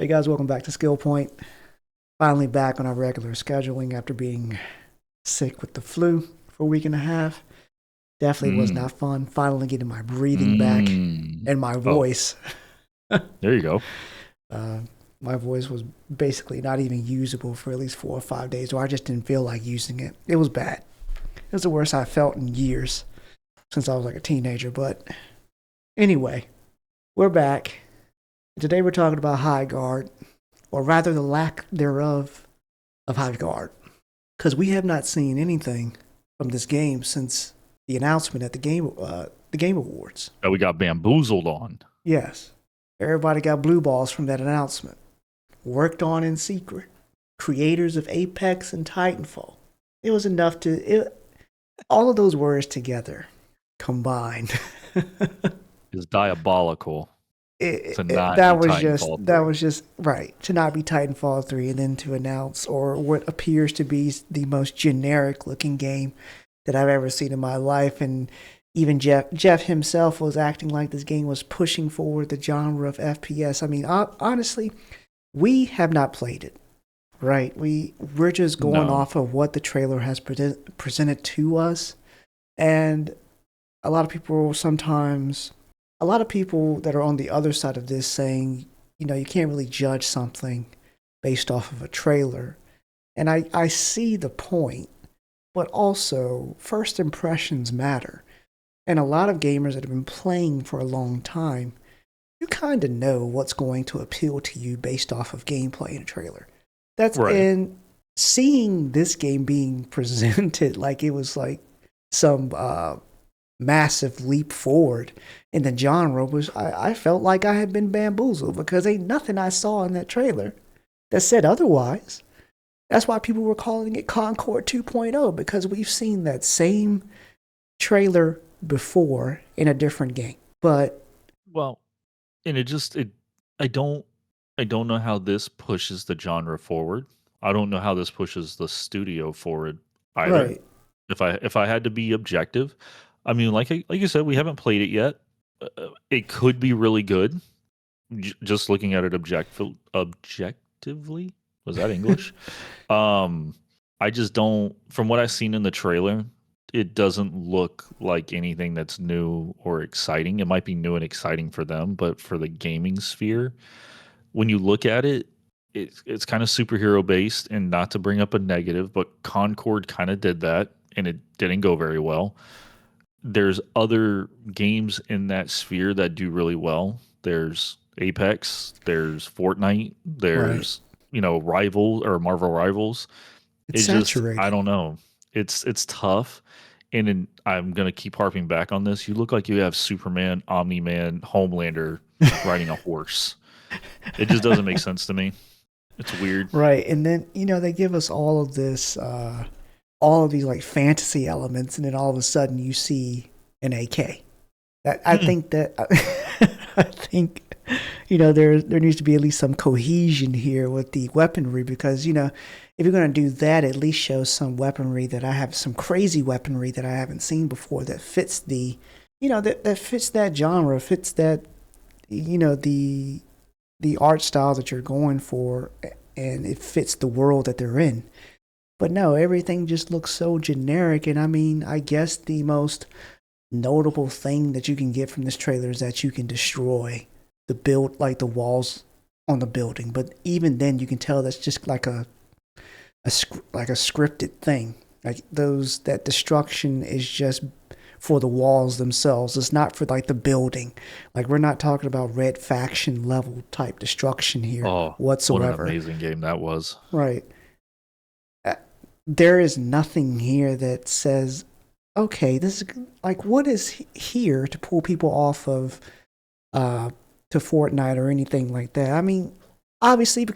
Hey guys, welcome back to Skill Point. Finally back on our regular scheduling after being sick with the flu for a week and a half. Definitely was Mm. not fun. Finally getting my breathing back Mm. and my Oh, voice. there you go. Uh, my voice was basically not even usable for at least 4 or 5 days, or I just didn't feel like using it. It was bad. It was the worst I felt in years since I was like a teenager. But anyway, we're back. Today we're talking about Highguard, or rather the lack thereof of Highguard. Because we have not seen anything from this game since the announcement at the Game Awards. That we got bamboozled on. Yes, everybody got blue balls from that announcement. Worked on in secret. Creators of Apex and Titanfall. It was enough all of those words together combined. Is diabolical to not be That was just Titanfall 3. right to not be Titanfall 3 and then to announce or what appears to be the most generic looking game that I've ever seen in my life. And even Jeff himself was acting like this game was pushing forward the genre of FPS. I mean, honestly, we have not played it, right? We're just going No. off of what the trailer has presented to us. And a lot of people sometimes, a lot of people that are on the other side of this saying, you can't really judge something based off of a trailer. And I see the point, but also first impressions matter. And a lot of gamers that have been playing for a long time, you kind of know what's going to appeal to you based off of gameplay in a trailer. That's Right. and seeing this game being presented like it was like some massive leap forward in the genre was I felt like I had been bamboozled because ain't nothing I saw in that trailer that said otherwise. That's why people were calling it Concord 2.0 because we've seen that same trailer before in a different game. But Well, and it I don't I don't know how this pushes the genre forward. I don't know how this pushes the studio forward either. right, If I had to be objective, I mean, like you said, we haven't played it yet. It could be really good. Just looking at it objectively. Was that English? Um, I just don't. From what I've seen in the trailer, it doesn't look like anything that's new or exciting. It might be new and exciting for them, but for the gaming sphere, when you look at it, it's kind of superhero based. And not to bring up a negative, but Concord kind of did that, and it didn't go very well. There's other games in that sphere that do really well. There's Apex, there's Fortnite, right. there's Rival or Marvel Rivals. It's It just I saturated. don't know. It's tough, and I'm gonna keep harping back on this. You look like you have Superman, Omni Man, Homelander riding a horse. It just doesn't make sense to me. It's weird. Right. And then, they give us all of this, all of these like fantasy elements, and then all of a sudden you see an AK. I Mm-mm. think that I think there needs to be at least some cohesion here with the weaponry because if you're going to do that, at least show some weaponry that I have some crazy weaponry that I haven't seen before that fits that fits that genre, fits that the art style that you're going for, and it fits the world that they're in. But no, everything just looks so generic. And I mean, I guess the most notable thing that you can get from this trailer is that you can destroy like the walls on the building. But even then, you can tell that's just like like a scripted thing. Like that destruction is just for the walls themselves. It's not for like the building. Like we're not talking about red faction level type destruction here Oh, what an whatsoever. amazing game that was. Right. Uh, There is nothing here that says, okay, this is like what is here to pull people off of uh to Fortnite or anything like that. I mean, obviously,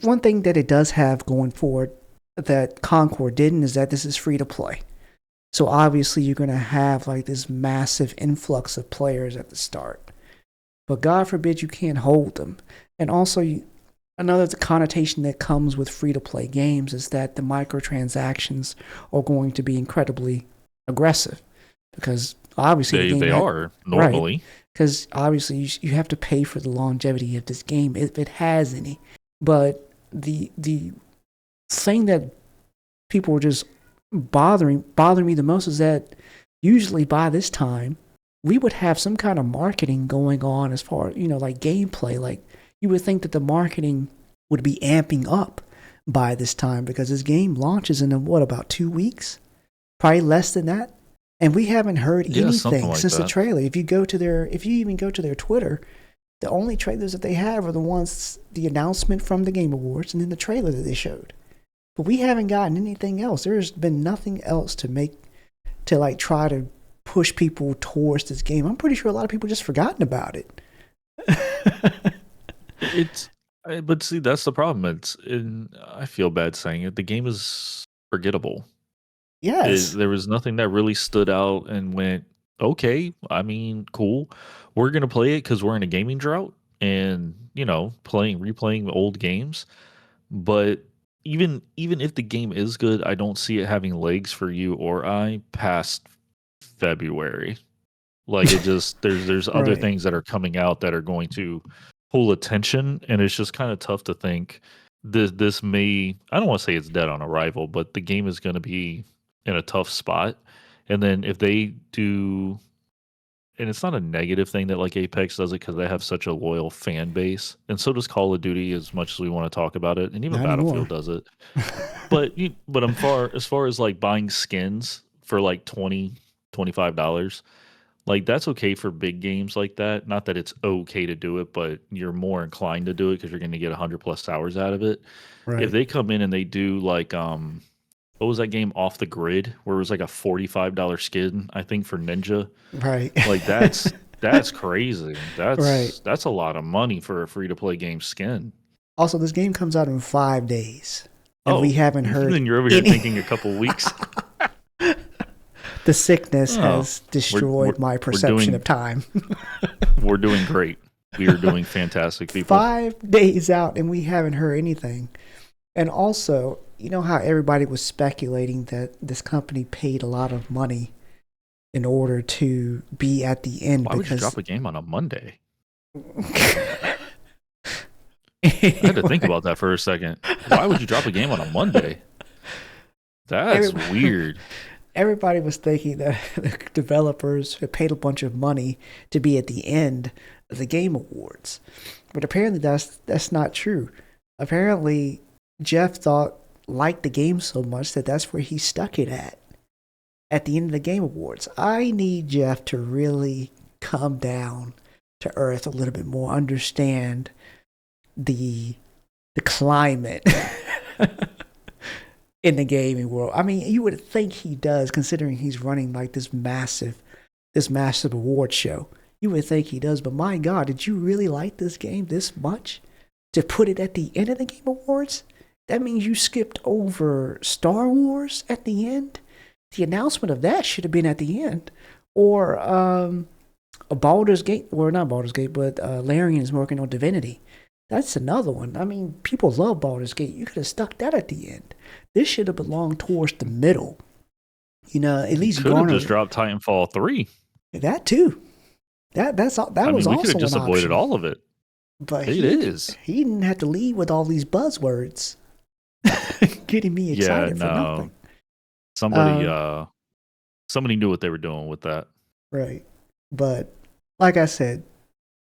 one thing that it does have going forward that Concord didn't is that this is free to play. So obviously, you're going to have like this massive influx of players at the start. But God forbid you can't hold them. And also, another connotation that comes with free to play games is that the microtransactions are going to be incredibly aggressive because Obviously, the game They had are right normally. because obviously you have to pay for the longevity of this game if it has any. But the thing that people were just bothering me the most is that usually by this time we would have some kind of marketing going on as far like gameplay. Like you would think that the marketing would be amping up by this time because this game launches in what about 2 weeks, probably less than that, and we haven't heard Yeah, something anything like since the that. trailer. If you even go to their Twitter, the only trailers that they have are the announcement from the Game Awards and then the trailer that they showed. But we haven't gotten anything else. There's been nothing else to like try to push people towards this game. I'm pretty sure a lot of people just forgotten about it. It's, but see, that's the problem. I feel bad saying it. The game is forgettable. Yes. There was nothing that really stood out and went, okay, I mean, cool. We're gonna play it because we're in a gaming drought, and replaying old games. But even if the game is good, I don't see it having legs for you or I past February. Like it just there's other Right. things that are coming out that are going to pull attention, and it's just kind of tough to think this may, I don't want to say it's dead on arrival, but the game is going to be in a tough spot. And then if they do, and it's not a negative thing that like Apex does it because they have such a loyal fan base, and so does Call of Duty as much as we want to talk about it, and even Not anymore. Battlefield does it. But as far as like buying skins for like $20-$25, like that's okay for big games like that. Not that it's okay to do it, but you're more inclined to do it because you're going to get 100+ hours out of it. If Right. they come in and they do like what was that game Off the Grid where it was like a $45 skin, I think, for Ninja. Right. Like that's crazy. Right. That's a lot of money for a free to play game skin. Also, this game comes out in 5 days, and we Oh, haven't heard then you're over here any. thinking a couple weeks. The sickness Oh, has we're we're destroyed my we're perception doing of time. we're doing great. We are doing fantastic, people. 5 days out, and we haven't heard anything. And also, you know how everybody was speculating that this company paid a lot of money in order to be at the end Why would you because drop a game on a Monday? I had to think about that for a second. Why would you drop a game on a Monday? That's Everybody, weird. everybody was thinking that the developers had paid a bunch of money to be at the end of the Game Awards, but apparently that's not true. Apparently, Jeff liked the game so much that that's where he stuck it at the end of the Game Awards. I need Jeff to really come down to earth a little bit more, understand the climate in the gaming world. I mean, you would think he does, considering he's running like this massive award show. You would think he does, but my God, did you really like this game this much to put it at the end of the Game Awards? That means you skipped over Star Wars at the end. The announcement of that should have been at the end, or a Baldur's Gate, or not Baldur's Gate, but Larian is working on Divinity. That's another one. I mean, people love Baldur's Gate. You could have stuck that at the end. This should have belonged towards the middle. At You least could have garner just dropped Titanfall 3. that too. That I was mean, we could have also an just avoided option. all of it. But It is. he didn't have to lead with all these buzzwords, getting me Yeah, excited for no. nothing. Somebody Um, somebody knew what they were doing with that. right. But like I said,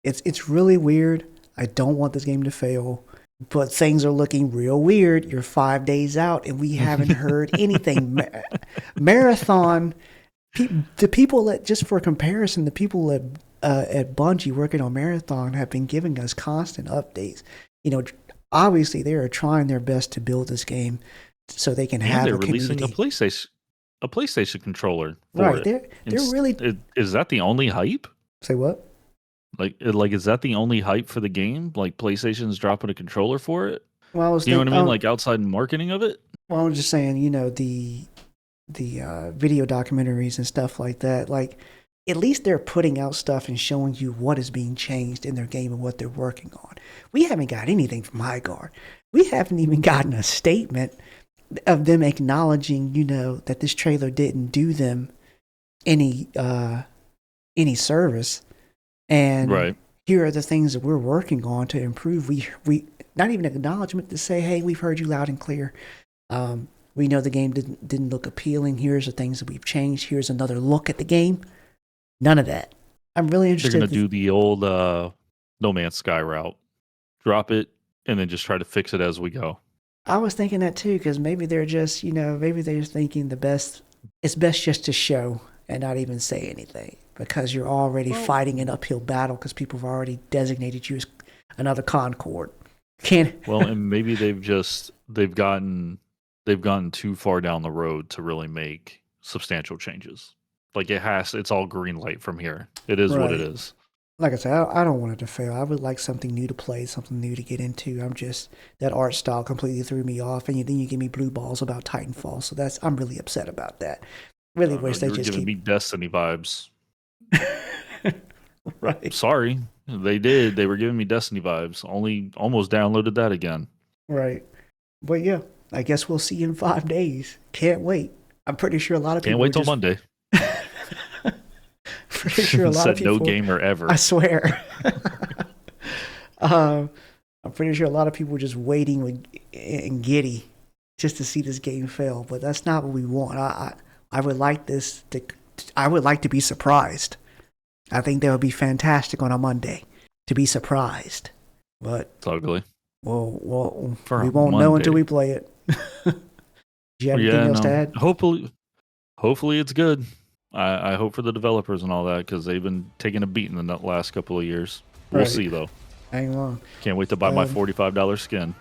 it's really weird. I don't want this game to fail, but things are looking real weird. You're 5 days out, and we haven't heard anything. Marathon. The people that, just for comparison, the people at Bungie working on Marathon have been giving us constant updates. Obviously they are trying their best to build this game so they can And have they're a releasing community. a PlayStation controller for Right? it. They're really Is that the only hype? say what? Like is that the only hype for the game? Like PlayStation's dropping a controller for it? Well, I was You know what I thinking. mean? Like outside marketing of it? Well, I was just saying. The video documentaries and stuff like that. Like, at least they're putting out stuff and showing you what is being changed in their game and what they're working on. We haven't got anything from Highguard. We haven't even gotten a statement of them acknowledging, that this trailer didn't do them any any service. And Right. here are the things that we're working on to improve. We not even acknowledgement to say, hey, we've heard you loud and clear. We know the game didn't look appealing. Here's the things that we've changed. Here's another look at the game. None of that. I'm really They're interested. gonna do the old No Man's Sky route. Drop it and then just try to fix it as we go. I was thinking that too, because maybe they're just, maybe they're thinking it's best just to show and not even say anything, because you're already fighting an uphill battle because people have already designated you as another Concord. Well, and maybe they've gotten too far down the road to really make substantial changes. Like it's all green light from here. It is what it Right. is. Like I said, I don't want it to fail. I would like something new to play, something new to get into. That art style completely threw me off, and then you give me blue balls about Titanfall, so I'm really upset about that. Really wish they You're just giving me Destiny vibes. Right. Sorry, they did. They were giving me Destiny vibes. Almost downloaded that again. Right. But yeah, I guess we'll see you in 5 days. Can't wait. I'm pretty sure a lot of people Can't wait till Monday. Pretty sure a lot of Said people. no gamer ever. I swear. I'm pretty sure a lot of people were just waiting and giddy just to see this game fail. But that's not what we want. I would like this to. I would like to be surprised. I think that would be fantastic on a Monday to be surprised. But It's ugly. Well, For we a won't know Monday. until we play it. Do you have anything else to add? Hopefully it's good. I hope for the developers and all that, because they've been taking a beating in the last couple of years. We'll Right. see though. Hang on. Can't wait to buy my $45 skin.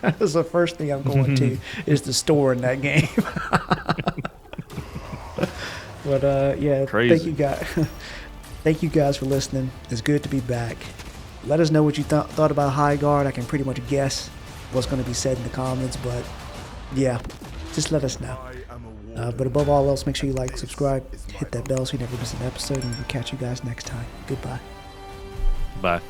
That's the first thing I'm going to is the store in that game. But yeah, Crazy. thank you guys. Thank you guys for listening. It's good to be back. Let us know what you thought about Highguard. I can pretty much guess what's going to be said in the comments, but yeah, just let us know. But above all else, make sure you like, subscribe, hit that bell so you never miss an episode, and we'll catch you guys next time. Goodbye. Bye.